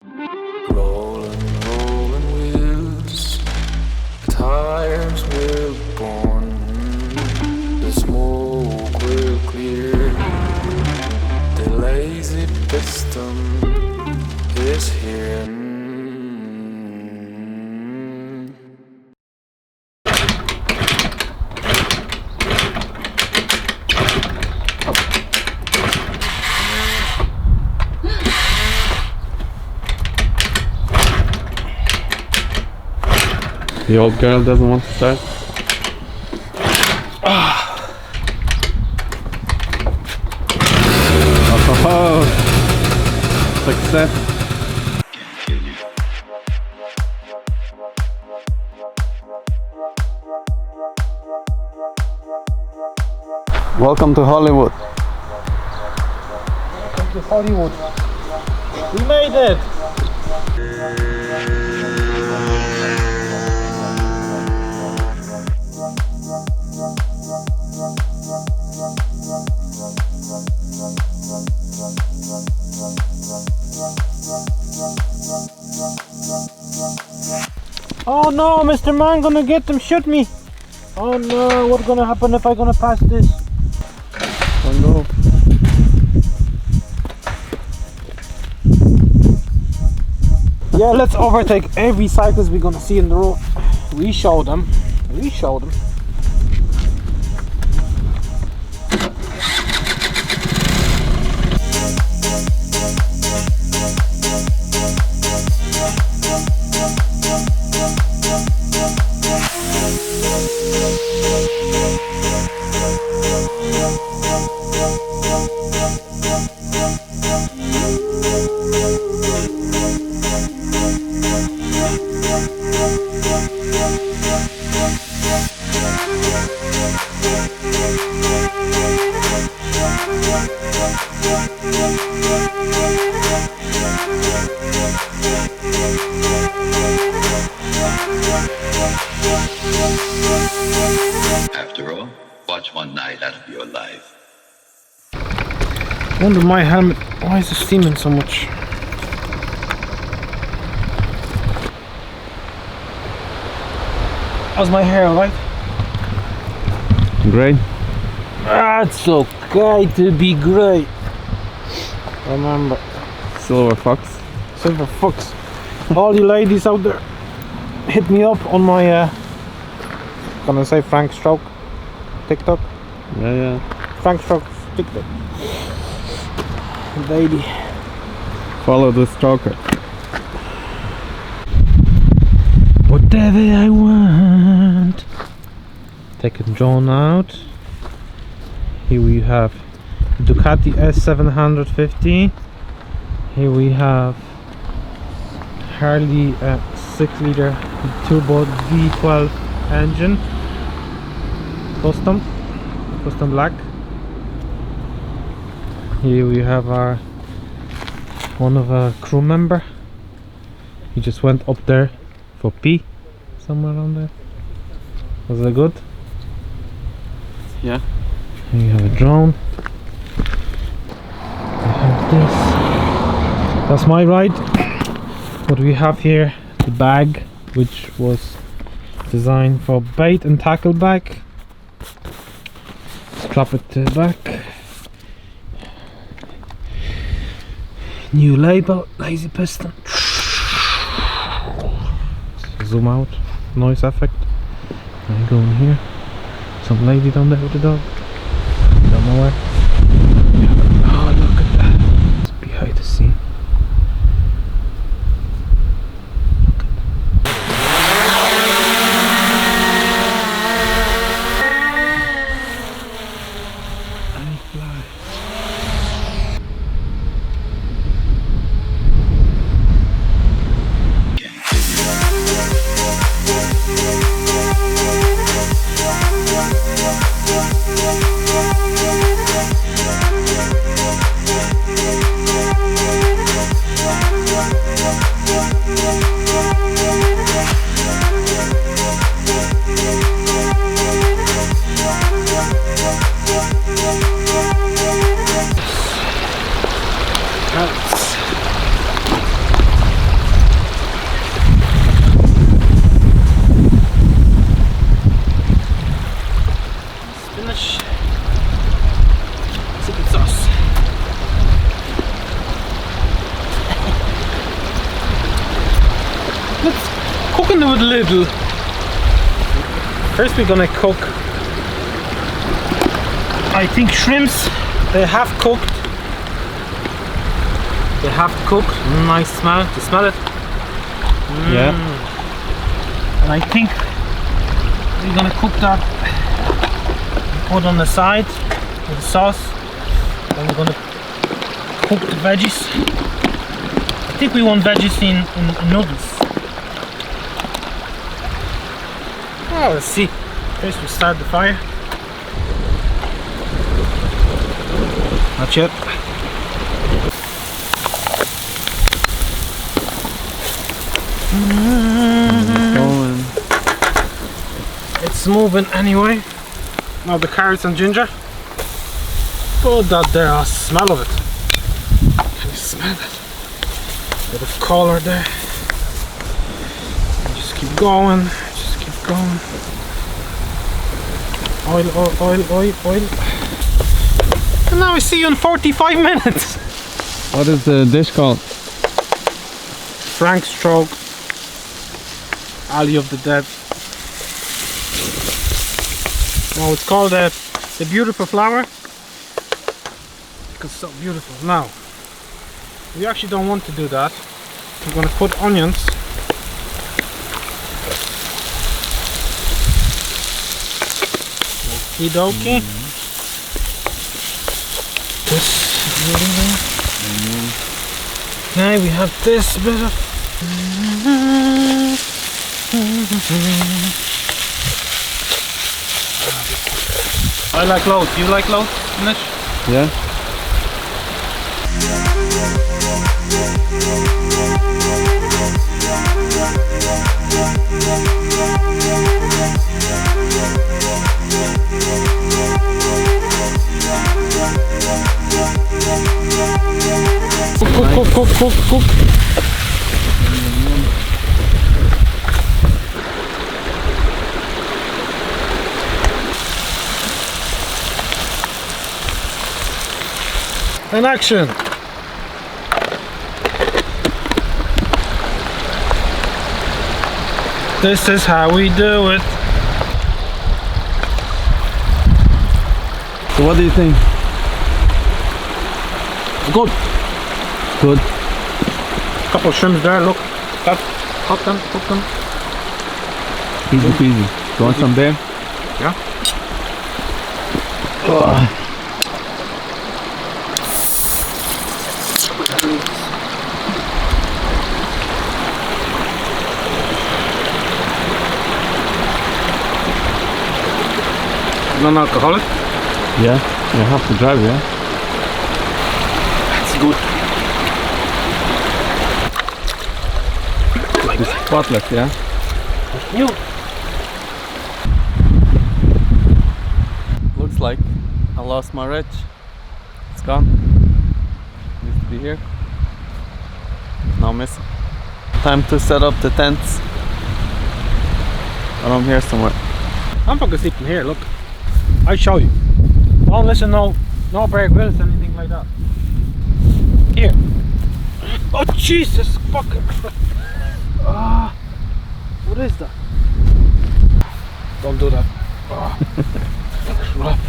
Rolling, rolling wheels, tires will burn, the smoke will clear, the lazy piston is here. The old girl doesn't want to start. Oh, success. Welcome to Hollywood. Welcome to Hollywood. We made it. Oh no, Mr. Man gonna get them, shoot me. Oh no, what's gonna happen if I gonna pass this? Oh no. Yeah, let's overtake every cyclist we're gonna see in the road. We show them. We show them. After all, watch one night out of your life. Under my helmet, why is it steaming so much? How's my hair, alright? Great. It's okay to be great. Remember, Silver fox. Silver Fox. All you ladies out there, hit me up on my gonna say Frank Stroke TikTok. Yeah. Frank Stroke TikTok. Lady. Follow the stroker. Whatever I want. Take a drone out. Here we have Ducati S0750. Here we have Harley 6-liter turbo V12 engine, custom black. Here we have one of our crew member. He just went up there for pee, somewhere around there. Was that good? Yeah. Here you have a drone. We have this. That's my ride. What we have here, the bag, which was designed for bait and tackle bag. Strap it to the back. New label, Lazy Piston. Zoom out, noise effect. I go in here. Some lady down there with the dog. Don't know where. Oh, look at that. It's behind the scene. Look at that. I fly. let's cook into it a little. First we're gonna cook, I think, shrimps. They have cooked. They have cooked. Nice smell. Do you smell it? Yeah. And I think we're gonna cook that. Put on the side with the sauce. Then we're gonna cook the veggies. I think we want veggies in noodles. Oh, let's see. First we start the fire. Not yet. Going. It's moving anyway. Now the carrots and ginger. Oh, that there, I smell of it. Can you smell that? Bit of color there. And just keep going. Just keep going. Oil, oil, oil, oil, oil. And now I see you in 45 minutes. What is the dish called? Frank stroke. Alley of the Dead. No, it's called the beautiful flower. It's so beautiful. Now, we actually don't want to do that. We're going to put onions. Okie dokie. This okay, we have this bit of. I like loads. You like loads, Nish? Yeah. Cook. And action. This is how we do it. So what do you think? Good. Good. Couple of shrimps there, look. That, cook them. Easy peasy. You want some there? Yeah. Non-alcoholic? Yeah. You have to drive, yeah? That's good. It's spotless, yeah? You. Looks like I lost my wrench. It's gone. Used to be here. Now missing. Time to set up the tents. Around here somewhere. I'm fucking sleeping here, look. I'll show you. Don't listen, no Bear Grylls, anything like that. Here. Oh Jesus fucking Christ. Ah, what is that? Don't do that. Ah, crap.